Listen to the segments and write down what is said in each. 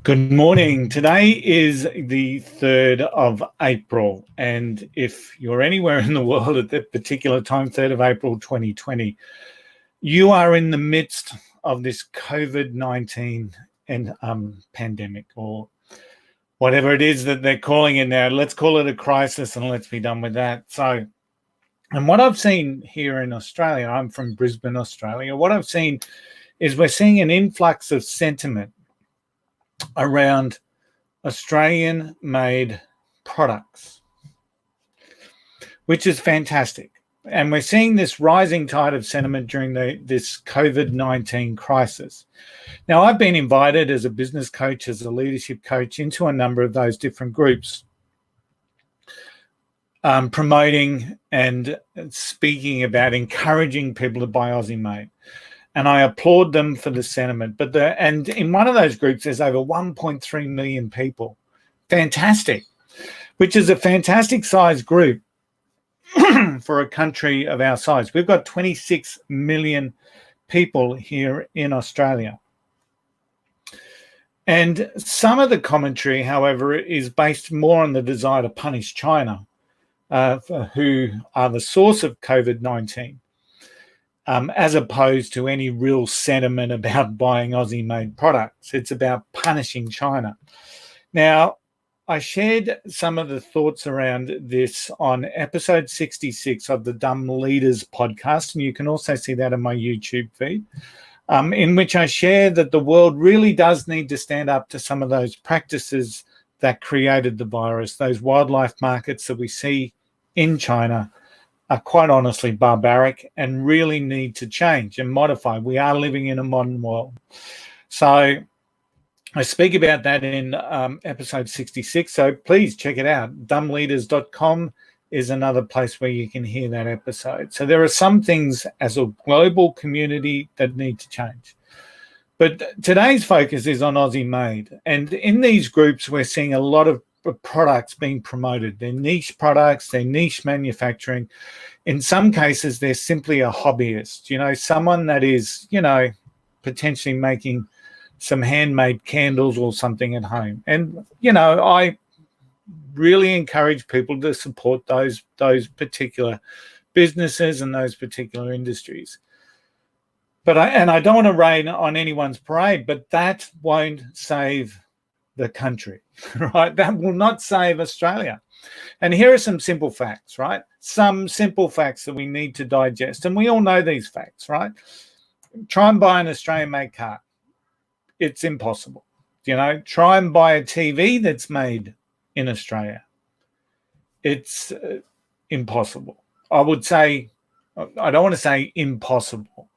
Good morning. Today is the 3rd of April, and if you're anywhere in the world at that particular time, 3rd of April 2020, you are in the midst of this COVID-19 and pandemic, or whatever it is that they're calling it now. Let's call it a crisis and let's be done with that. And what I've seen here in Australia, I'm from Brisbane, Australia, what I've seen is we're seeing an influx of sentiment around Australian-made products, which is fantastic. And we're seeing this rising tide of sentiment during this COVID-19 crisis. Now, I've been invited as a business coach, as a leadership coach, into a number of those different groups, promoting and speaking about encouraging people to buy Aussie Made. And I applaud them for the sentiment. And in one of those groups, there's over 1.3 million people. Fantastic, which is a fantastic size group for a country of our size. We've got 26 million people here in Australia. And some of the commentary, however, is based more on the desire to punish China, who are the source of COVID-19. As opposed to any real sentiment about buying Aussie-made products. It's about punishing China. Now, I shared some of the thoughts around this on episode 66 of the Dumb Leaders podcast, and you can also see that on my YouTube feed, in which I share that the world really does need to stand up to some of those practices that created the virus. Those wildlife markets that we see in China are quite honestly barbaric and really need to change and modify. We are living in a modern world. So I speak about that in episode 66. So please check it out. Dumbleaders.com is another place where you can hear that episode. So there are some things as a global community that need to change. But today's focus is on Aussie Made. And in these groups, we're seeing a lot of products being promoted. They're niche products, they're niche manufacturing. In some cases, they're simply a hobbyist, someone that is, potentially making some handmade candles or something at home. And, I really encourage people to support those particular businesses and those particular industries. But I don't want to rain on anyone's parade, but that won't save the country, right? That will not save Australia. And here are some simple facts, right? Some simple facts that we need to digest. And we all know these facts, right? Try and buy an Australian-made car. It's impossible. Try and buy a TV that's made in Australia. It's impossible. I would say, I don't want to say impossible,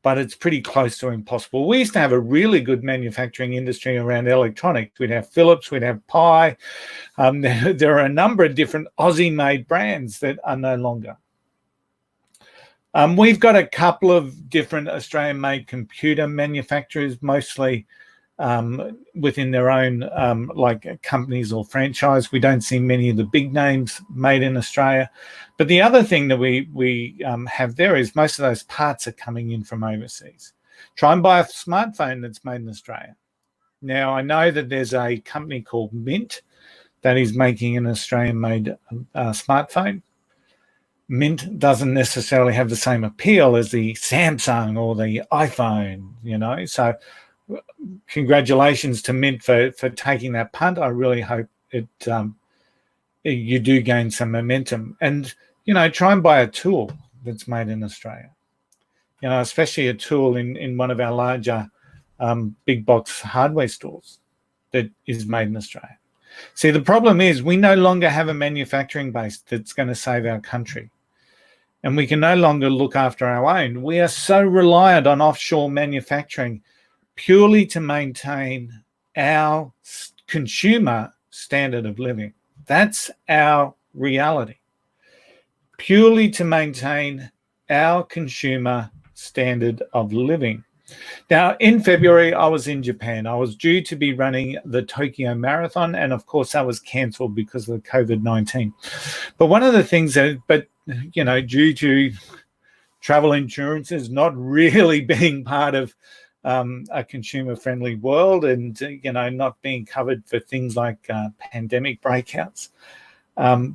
but it's pretty close to impossible. We used to have a really good manufacturing industry around electronics. We'd have Philips, we'd have Pi. There are a number of different Aussie-made brands that are no longer. We've got a couple of different Australian-made computer manufacturers, mostly within their own like companies or franchise. We don't see many of the big names made in Australia. But the other thing that we have there is most of those parts are coming in from overseas. Try and buy a smartphone that's made in Australia. Now, I know that there's a company called Mint that is making an Australian-made smartphone. Mint doesn't necessarily have the same appeal as the Samsung or the iPhone, So congratulations to Mint for taking that punt. I really hope you do gain some momentum. And, try and buy a tool that's made in Australia. Especially a tool in one of our larger big box hardware stores that is made in Australia. See, the problem is we no longer have a manufacturing base that's going to save our country. And we can no longer look after our own. We are so reliant on offshore manufacturing purely to maintain our consumer standard of living. That's our reality. Purely to maintain our consumer standard of living. Now, in February, I was in Japan. I was due to be running the Tokyo Marathon, and of course, that was cancelled because of the COVID-19. But one of the things due to travel insurances not really being part of a consumer-friendly world, and not being covered for things like pandemic breakouts.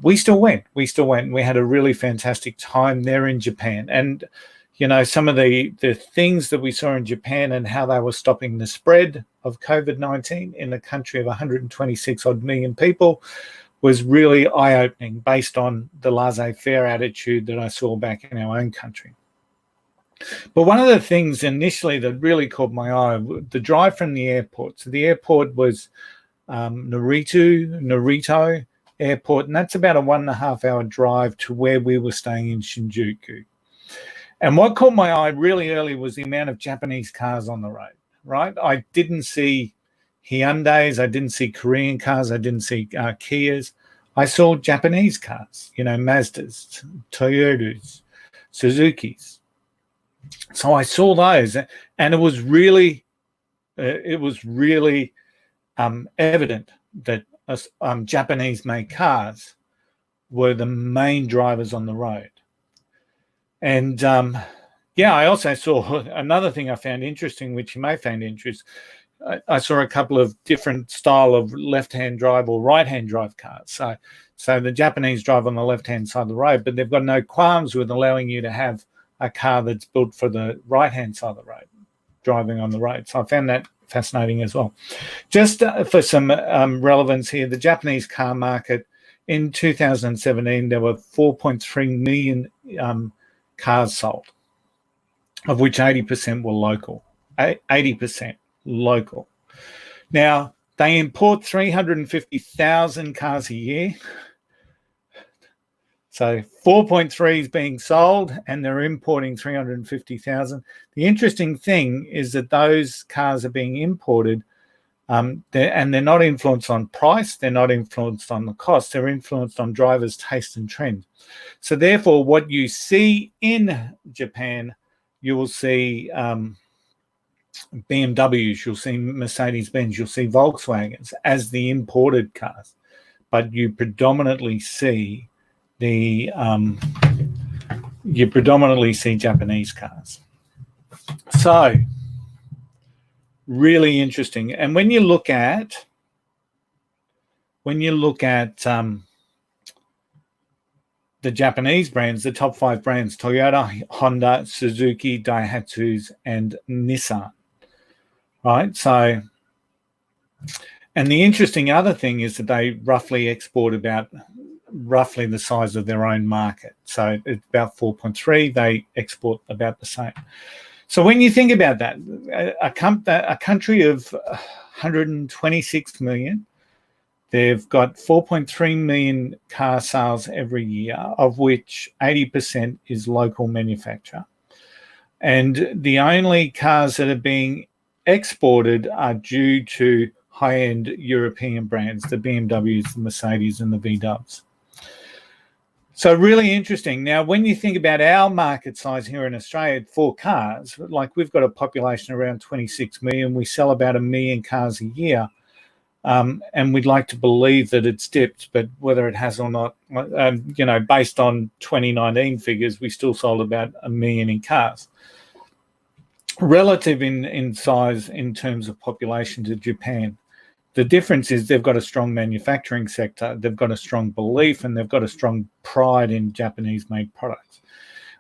We still went. We had a really fantastic time there in Japan. And, some of the things that we saw in Japan and how they were stopping the spread of COVID-19 in a country of 126 odd million people was really eye-opening based on the laissez-faire attitude that I saw back in our own country. But one of the things initially that really caught my eye, the drive from the airport. So the airport was Narita Airport, and that's about a 1.5 hour drive to where we were staying in Shinjuku. And what caught my eye really early was the amount of Japanese cars on the road, right? I didn't see Hyundais, I didn't see Korean cars, I didn't see Kias. I saw Japanese cars, Mazdas, Toyotas, Suzukis. So I saw those, and it was really evident that Japanese-made cars were the main drivers on the road. And I also saw another thing I found interesting, which you may find interesting. I saw a couple of different style of left-hand drive or right-hand drive cars. So the Japanese drive on the left-hand side of the road, but they've got no qualms with allowing you to have a car that's built for the right-hand side of the road, driving on the road. So I found that fascinating as well. Just for some relevance here, the Japanese car market in 2017, there were 4.3 million cars sold, of which 80% were local. 80% local. Now, they import 350,000 cars a year. So 4.3 is being sold, and they're importing 350,000. The interesting thing is that those cars are being imported, and they're not influenced on price. They're not influenced on the cost. They're influenced on drivers' taste and trend. So therefore, what you see in Japan, you will see BMWs, you'll see Mercedes-Benz, you'll see Volkswagens as the imported cars, but you predominantly see Japanese cars. So really interesting. And when you look at the Japanese brands, the top 5 brands, Toyota, Honda, Suzuki, Daihatsu, and Nissan, right? So, and the interesting other thing is that they roughly export about roughly the size of their own market. So it's about 4.3, they export about the same. So when you think about that, a country of 126 million, they've got 4.3 million car sales every year, of which 80% is local manufacture. And the only cars that are being exported are due to high-end European brands, the BMWs, the Mercedes, and the VWs. So really interesting. Now, when you think about our market size here in Australia for cars, like we've got a population around 26 million, we sell about 1 million cars a year. And we'd like to believe that it's dipped, but whether it has or not, based on 2019 figures, we still sold about 1 million in cars. Relative in size in terms of population to Japan. The difference is they've got a strong manufacturing sector, they've got a strong belief, and they've got a strong pride in Japanese-made products.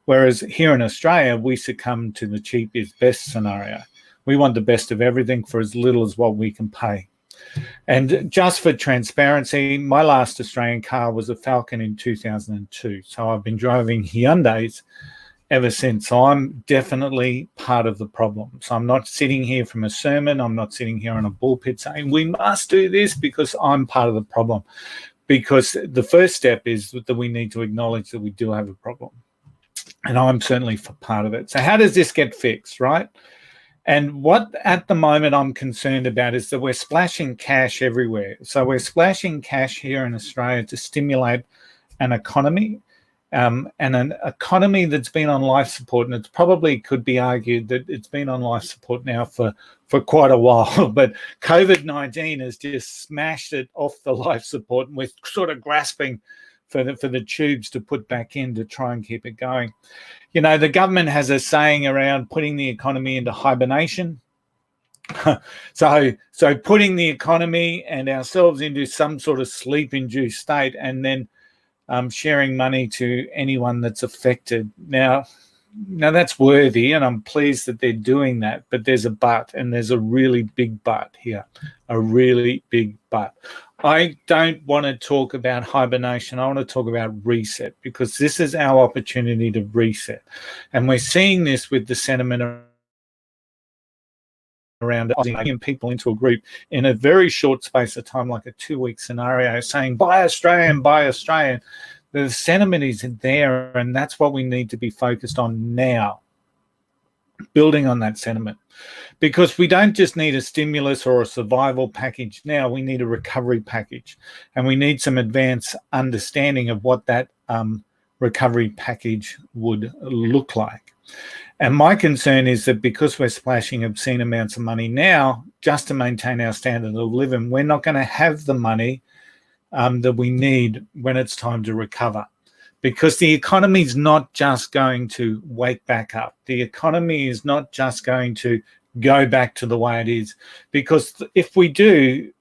Whereas here in Australia, we succumb to the cheap is best scenario. We want the best of everything for as little as what we can pay. And just for transparency, my last Australian car was a Falcon in 2002. So I've been driving Hyundais ever since. So I'm definitely part of the problem. So I'm not sitting here from a sermon. I'm not sitting here on a pulpit saying we must do this, because I'm part of the problem. Because the first step is that we need to acknowledge that we do have a problem. And I'm certainly for part of it. So how does this get fixed, right? And what at the moment I'm concerned about is that we're splashing cash everywhere. So we're splashing cash here in Australia to stimulate an economy, and an economy that's been on life support. And it's probably could be argued that it's been on life support now for quite a while. But COVID-19 has just smashed it off the life support, and we're sort of grasping for the tubes to put back in to try and keep it going. The government has a saying around putting the economy into hibernation. So putting the economy and ourselves into some sort of sleep-induced state, and then sharing money to anyone that's affected. Now that's worthy, and I'm pleased that they're doing that. But there's a but, and there's a really big but here, a really big but. I don't want to talk about hibernation. I want to talk about reset, because this is our opportunity to reset. And we're seeing this with the sentiment around Aussie people into a group in a very short space of time, like a 2-week scenario, saying, buy Australian, buy Australian. The sentiment is there, and that's what we need to be focused on now, building on that sentiment. Because we don't just need a stimulus or a survival package now, we need a recovery package. And we need some advanced understanding of what that recovery package would look like. And my concern is that because we're splashing obscene amounts of money now just to maintain our standard of living, we're not going to have the money that we need when it's time to recover. Because the economy is not just going to wake back up. The economy is not just going to go back to the way it is. Because if we do,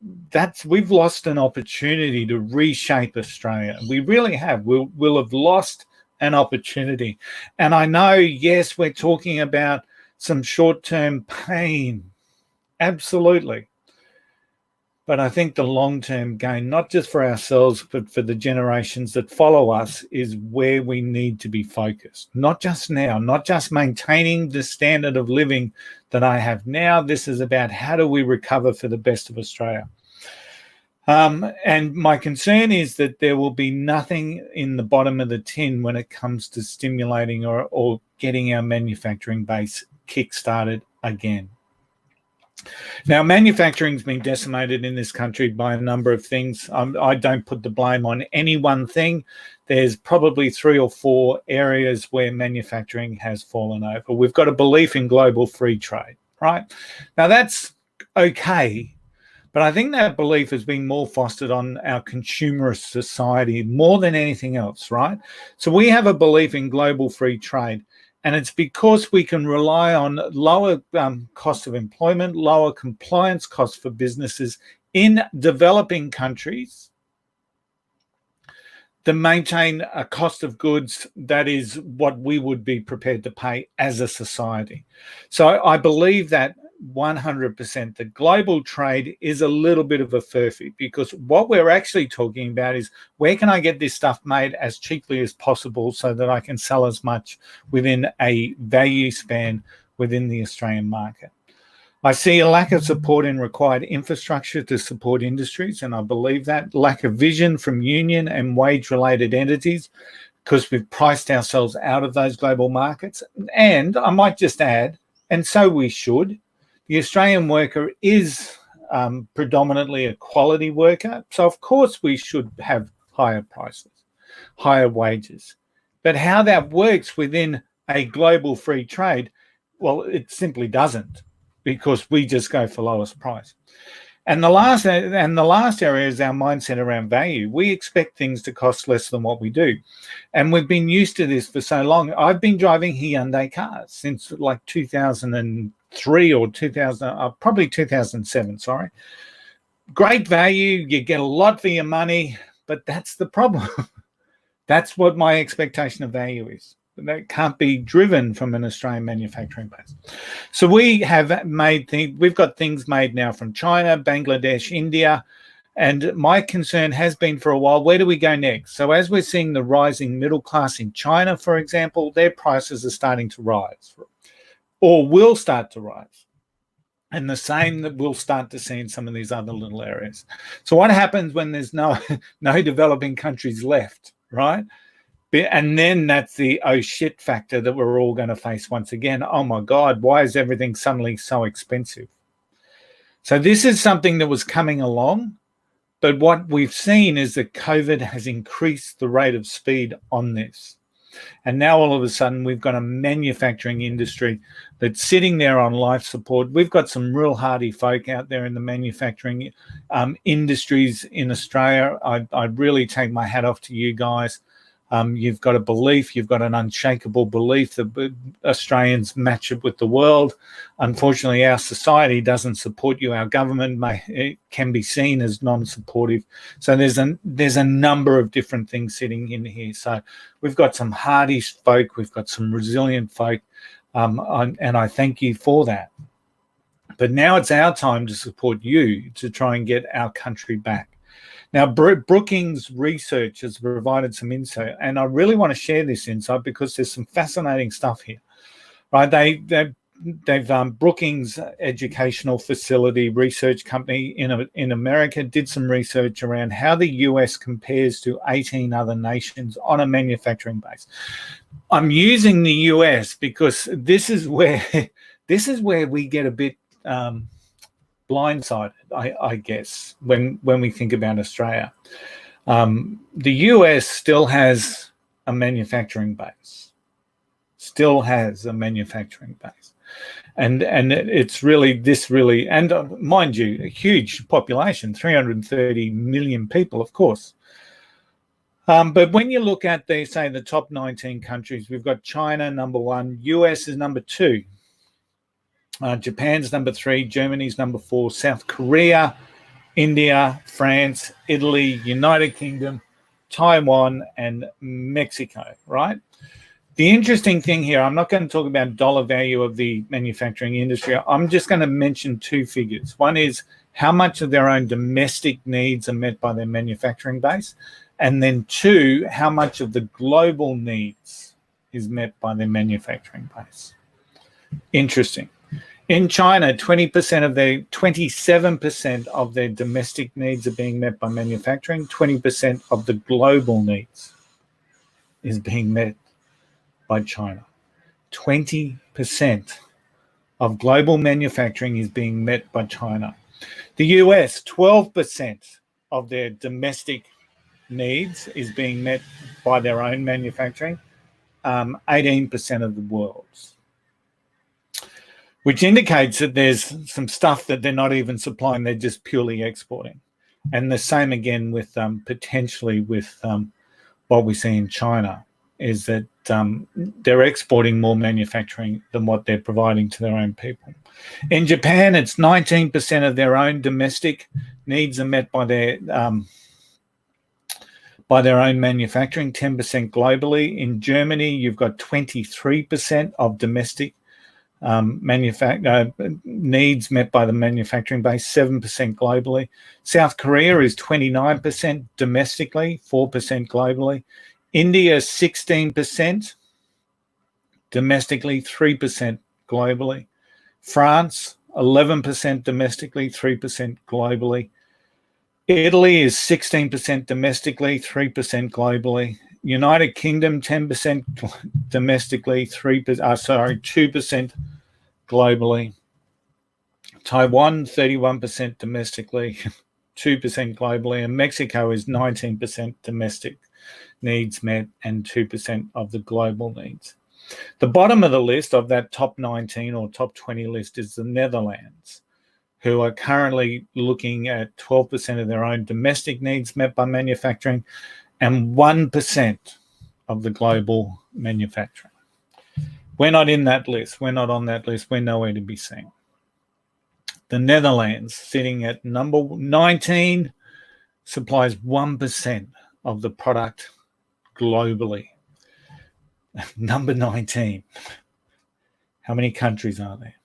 we've lost an opportunity to reshape Australia. We really have. We'll have lost an opportunity. And I know, yes, we're talking about some short-term pain. Absolutely. But I think the long-term gain, not just for ourselves, but for the generations that follow us, is where we need to be focused. Not just now, not just maintaining the standard of living that I have now. This is about how do we recover for the best of Australia. And my concern is that there will be nothing in the bottom of the tin when it comes to stimulating or getting our manufacturing base kick-started again. Now, manufacturing's been decimated in this country by a number of things. I don't put the blame on any one thing. There's probably 3 or 4 areas where manufacturing has fallen over. We've got a belief in global free trade, right? Now, that's okay. But I think that belief has been more fostered on our consumerist society more than anything else, right? So we have a belief in global free trade, and it's because we can rely on lower cost of employment, lower compliance costs for businesses in developing countries to maintain a cost of goods that is what we would be prepared to pay as a society. So I believe that 100% the global trade is a little bit of a furphy, because what we're actually talking about is where can I get this stuff made as cheaply as possible so that I can sell as much within a value span within the Australian market. I see a lack of support in required infrastructure to support industries, and I believe that lack of vision from union and wage-related entities, because we've priced ourselves out of those global markets. And I might just add, and so we should, the Australian worker is predominantly a quality worker. So, of course, we should have higher prices, higher wages. But how that works within a global free trade, well, it simply doesn't, because we just go for lowest price. And the last area is our mindset around value. We expect things to cost less than what we do. And we've been used to this for so long. I've been driving Hyundai cars since like 2003 or 2000, probably 2007, sorry. Great value, you get a lot for your money, but that's the problem. That's what my expectation of value is. That can't be driven from an Australian manufacturing base. So we have we've got things made now from China, Bangladesh, India, and my concern has been for a while, where do we go next? So as we're seeing the rising middle class in China, for example, their prices are starting to rise, or will start to rise. And the same that we'll start to see in some of these other little areas. So what happens when there's no developing countries left, right? And then that's the oh shit factor that we're all going to face once again. Oh my God, why is everything suddenly so expensive? So this is something that was coming along, but what we've seen is that COVID has increased the rate of speed on this. And now all of a sudden we've got a manufacturing industry that's sitting there on life support. We've got some real hardy folk out there in the manufacturing industries in Australia. I really take my hat off to you guys. You've got a belief, you've got an unshakable belief that Australians match it with the world. Unfortunately, our society doesn't support you. Our government can be seen as non-supportive. So there's a number of different things sitting in here. So we've got some hardy folk, we've got some resilient folk, and I thank you for that. But now it's our time to support you to try and get our country back. Now, Brookings Research has provided some insight, and I really want to share this insight because there's some fascinating stuff here, right? They've Brookings Educational Facility Research Company in America did some research around how the US compares to 18 other nations on a manufacturing base. I'm using the US because this is where we get a bit blindsided, I guess, when we think about Australia. The US still has a manufacturing base, and it's really, and mind you, a huge population, 330 million people, of course. But when you look at the top 19 countries, we've got China number 1, US is number 2. Japan's number 3, Germany's number 4, South Korea, India, France, Italy, United Kingdom, Taiwan, and Mexico, right? The interesting thing here, I'm not going to talk about dollar value of the manufacturing industry. I'm just going to mention 2 figures. One is how much of their own domestic needs are met by their manufacturing base, and then 2, how much of the global needs is met by their manufacturing base. Interesting. In China, 27% of their domestic needs are being met by manufacturing. 20% of the global needs is being met by China. 20% of global manufacturing is being met by China. The US, 12% of their domestic needs is being met by their own manufacturing. 18% of the world's, which indicates that there's some stuff that they're not even supplying, they're just purely exporting. And the same again with potentially with what we see in China is that they're exporting more manufacturing than what they're providing to their own people. In Japan, it's 19% of their own domestic needs are met by their own manufacturing, 10% globally. In Germany, you've got 23% of domestic needs met by the manufacturing base, 7% globally. South Korea is 29% domestically, 4% globally. India, 16% domestically, 3% globally. France, 11% domestically, 3% globally. Italy is 16% domestically, 3% globally. United Kingdom, 10% domestically, 2% globally. Taiwan, 31% domestically, 2% globally. And Mexico is 19% domestic needs met and 2% of the global needs. The bottom of the list of that top 19 or top 20 list is the Netherlands, who are currently looking at 12% of their own domestic needs met by manufacturing and 1% of the global manufacturing. We're not in that list. We're not on that list. We're nowhere to be seen. The Netherlands, sitting at number 19, supplies 1% of the product globally. Number 19. How many countries are there?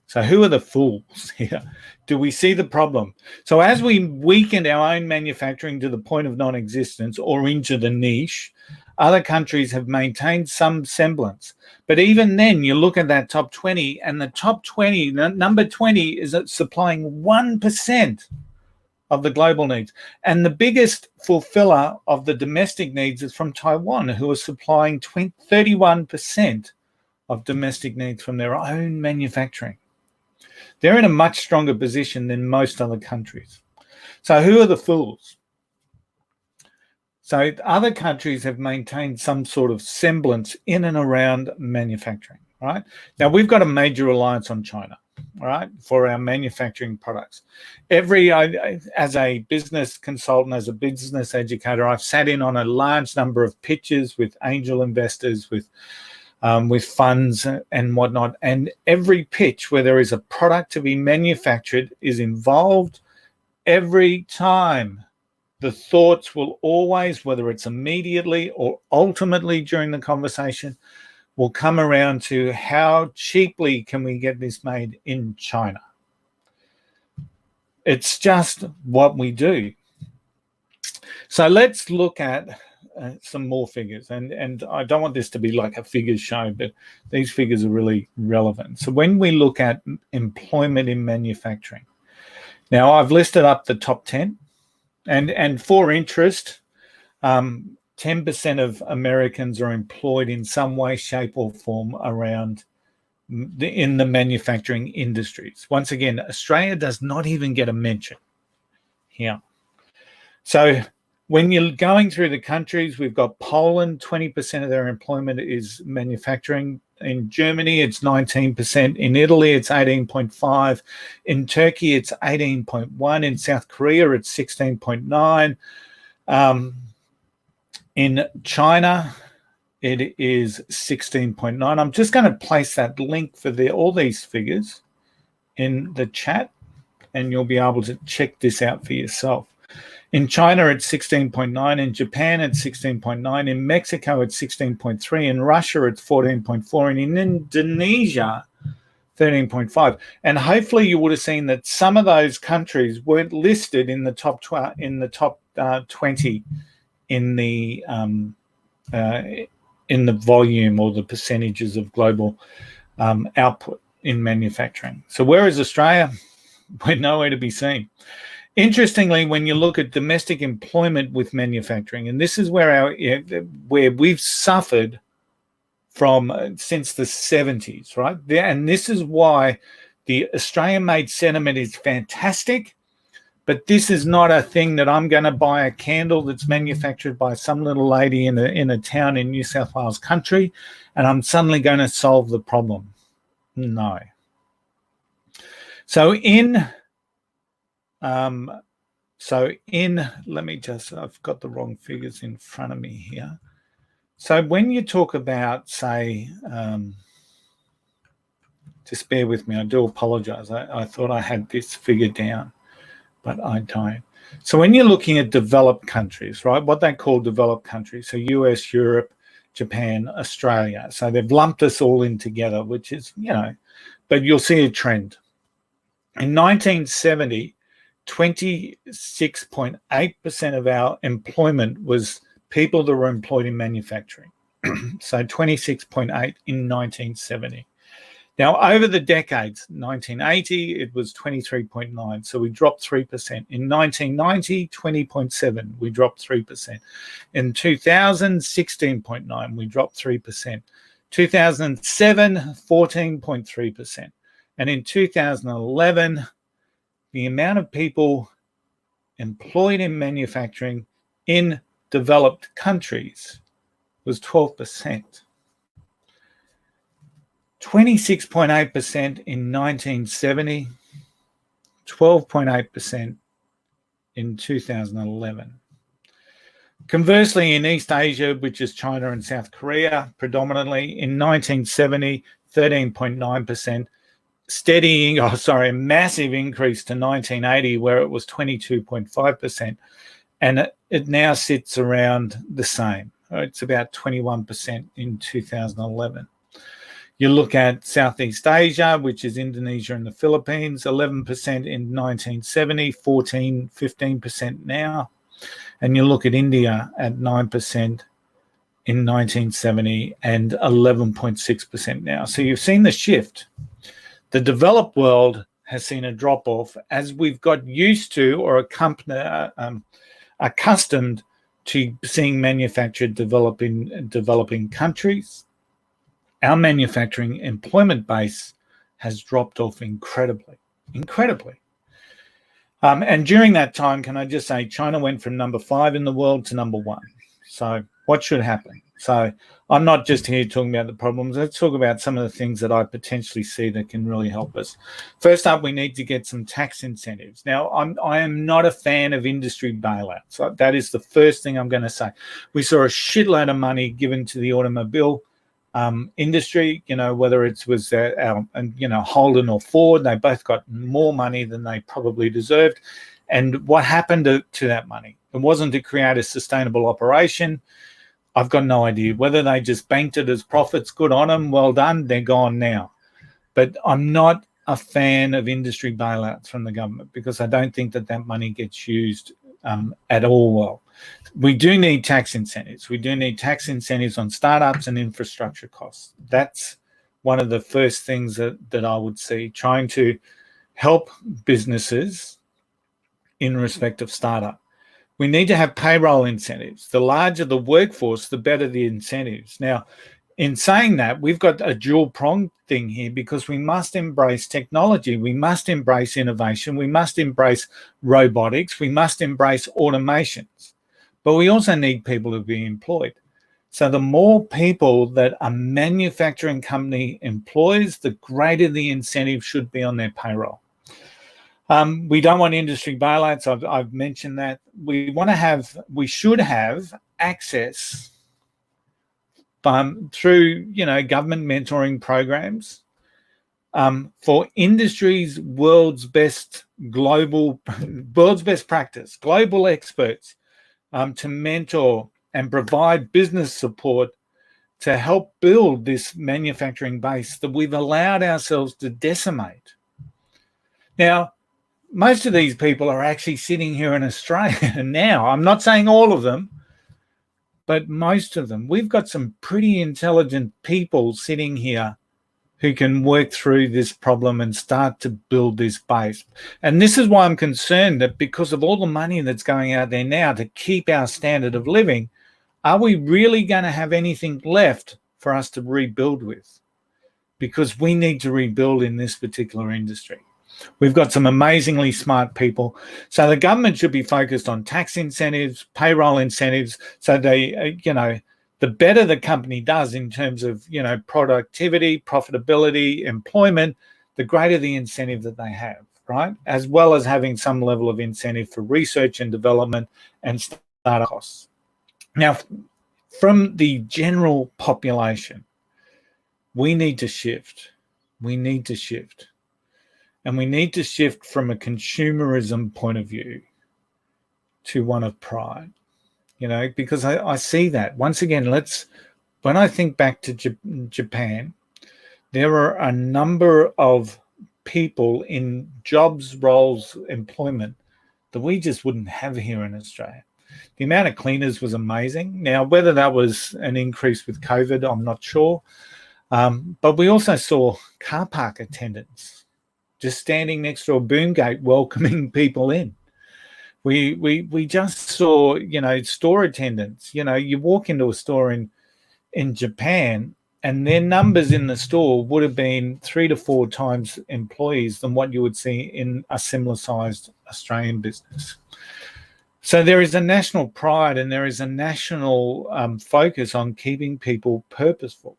So who are the fools here? Do we see the problem? So as we weakened our own manufacturing to the point of non-existence or into the niche, other countries have maintained some semblance. But even then, you look at that top 20, and the top 20, number 20 is supplying 1% of the global needs. And the biggest fulfiller of the domestic needs is from Taiwan, who are supplying 31% of domestic needs from their own manufacturing. They're in a much stronger position than most other countries. So who are the fools? So other countries have maintained some sort of semblance in and around manufacturing, right? Now, we've got a major reliance on China. all right, for our manufacturing products. As a business consultant, as a business educator, I've sat in on a large number of pitches with angel investors, with funds and whatnot. And every pitch where there is a product to be manufactured is involved. Every time the thoughts will always, whether it's immediately or ultimately during the conversation, will come around to how cheaply can we get this made in China. It's just what we do. So let's look at some more figures. And I don't want this to be like a figures show, but these figures are really relevant. So when we look at employment in manufacturing, now I've listed up the top 10. And for interest, 10% of Americans are employed in some way, shape, or form around in the manufacturing industries. Once again, Australia does not even get a mention here. So when you're going through the countries, we've got Poland, 20% of their employment is manufacturing. In Germany, it's 19%. In Italy, it's 18.5%. In Turkey, it's 18.1%. In South Korea, it's 16.9%. In China, it is 16.9%. I'm just going to place that link for all these figures in the chat, and you'll be able to check this out for yourself. In China, it's 16.9%. In Japan, it's 16.9%. In Mexico, it's 16.3%. In Russia, it's 14.4%. And in Indonesia, 13.5%. And hopefully, you would have seen that some of those countries weren't listed in the top 20 in the volume or the percentages of global output in manufacturing. So where is Australia? We're nowhere to be seen. Interestingly, when you look at domestic employment with manufacturing, and this is where we've suffered from since the 70s, right? And this is why the Australian-made sentiment is fantastic, but this is not a thing that I'm going to buy a candle that's manufactured by some little lady in a town in New South Wales country, and I'm suddenly going to solve the problem. No. So let me just, I've got the wrong figures in front of me here. So when you talk about, say, just bear with me, I do apologize. I thought I had this figure down, but I don't. So when you're looking at developed countries, right, what they call developed countries, so US, Europe, Japan, Australia. So they've lumped us all in together, which is, but you'll see a trend. In 1970, 26.8% of our employment was people that were employed in manufacturing. So 26.8 in 1970. Now, over the decades, 1980, it was 23.9, so we dropped 3%. In 1990, 20.7, we dropped 3%. In 2000, 16.9, we dropped 3%. 2007, 14.3%. And in 2011, the amount of people employed in manufacturing in developed countries was 12%. 26.8% in 1970, 12.8% in 2011. Conversely, in East Asia, which is China and South Korea predominantly, in 1970, 13.9%, a massive increase to 1980 where it was 22.5%, and it now sits around the same. It's about 21% in 2011. You look at Southeast Asia, which is Indonesia and the Philippines, 11% in 1970, 15% now. And you look at India at 9% in 1970 and 11.6% now. So you've seen the shift. The developed world has seen a drop-off as we've got used to or accustomed to seeing manufactured developing countries. Our manufacturing employment base has dropped off incredibly. And during that time, can I just say, China went from number 5 in the world to number 1. So what should happen? So I'm not just here talking about the problems. Let's talk about some of the things that I potentially see that can really help us. First up, we need to get some tax incentives. Now, I am not a fan of industry bailouts. So that is the first thing I'm going to say. We saw a shitload of money given to the automobile industry, whether it was Holden or Ford. They both got more money than they probably deserved. And what happened to that money? It wasn't to create a sustainable operation. I've got no idea. Whether they just banked it as profits, good on them, well done, they're gone now. But I'm not a fan of industry bailouts from the government because I don't think that money gets used at all well. We do need tax incentives. We do need tax incentives on startups and infrastructure costs. That's one of the first things that I would see, trying to help businesses in respect of startup. We need to have payroll incentives. The larger the workforce, the better the incentives. Now, in saying that, we've got a dual pronged thing here because we must embrace technology. We must embrace innovation. We must embrace robotics. We must embrace automations. But we also need people to be employed. So the more people that a manufacturing company employs, the greater the incentive should be on their payroll. We don't want industry bailouts. I've mentioned that. We should have access through government mentoring programs for industry's world's best practice, global experts to mentor and provide business support to help build this manufacturing base that we've allowed ourselves to decimate. Now, most of these people are actually sitting here in Australia now. I'm not saying all of them, but most of them. We've got some pretty intelligent people sitting here who can work through this problem and start to build this base. And this is why I'm concerned that because of all the money that's going out there now to keep our standard of living, are we really going to have anything left for us to rebuild with? Because we need to rebuild in this particular industry. We've got some amazingly smart people. So the government should be focused on tax incentives, payroll incentives. So they, the better the company does in terms of, productivity, profitability, employment, the greater the incentive that they have, right? As well as having some level of incentive for research and development and startup costs. Now, from the general population, we need to shift. We need to shift. And we need to shift from a consumerism point of view to one of pride, because I see that. Once again, when I think back to Japan, there are a number of people in jobs, roles, employment that we just wouldn't have here in Australia. The amount of cleaners was amazing. Now, whether that was an increase with COVID, I'm not sure. But we also saw car park attendants just standing next to a boom gate welcoming people in. We just saw, store attendants. You walk into a store in Japan and their numbers in the store would have been 3 to 4 times employees than what you would see in a similar sized Australian business. So there is a national pride and there is a national focus on keeping people purposeful.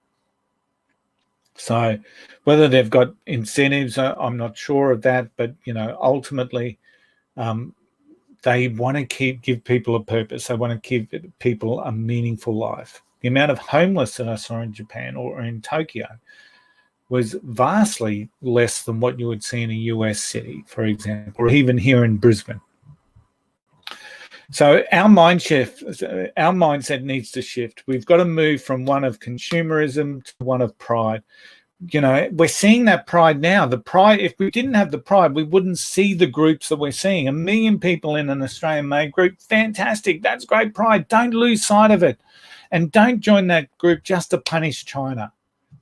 So whether they've got incentives, I'm not sure of that, but ultimately they want to give people a purpose. They want to give people a meaningful life. The amount of homeless that I saw in Japan or in Tokyo was vastly less than what you would see in a US city, for example, or even here in Brisbane. So our mindset needs to shift. We've got to move from one of consumerism to one of pride. We're seeing that pride now. The pride, if we didn't have the pride, we wouldn't see the groups that we're seeing. 1 million people in an Australian-made group, fantastic. That's great pride. Don't lose sight of it. And don't join that group just to punish China.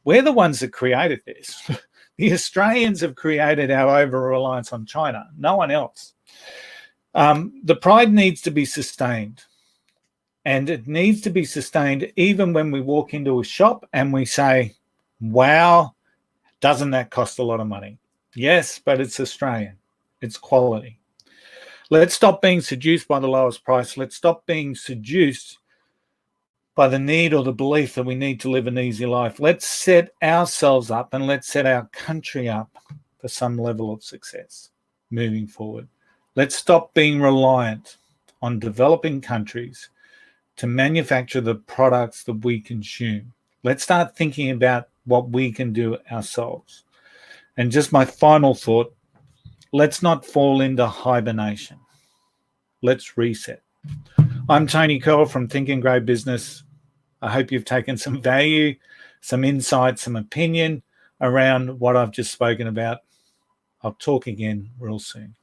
We're the ones that created this. The Australians have created our over-reliance on China, no one else. The pride needs to be sustained. And it needs to be sustained even when we walk into a shop and we say, wow, doesn't that cost a lot of money? Yes, but it's Australian. It's quality. Let's stop being seduced by the lowest price. Let's stop being seduced by the need or the belief that we need to live an easy life. Let's set ourselves up and let's set our country up for some level of success moving forward. Let's stop being reliant on developing countries to manufacture the products that we consume. Let's start thinking about what we can do ourselves. And just my final thought, let's not fall into hibernation. Let's reset. I'm Tony Curl from Think and Grow Business. I hope you've taken some value, some insight, some opinion around what I've just spoken about. I'll talk again real soon.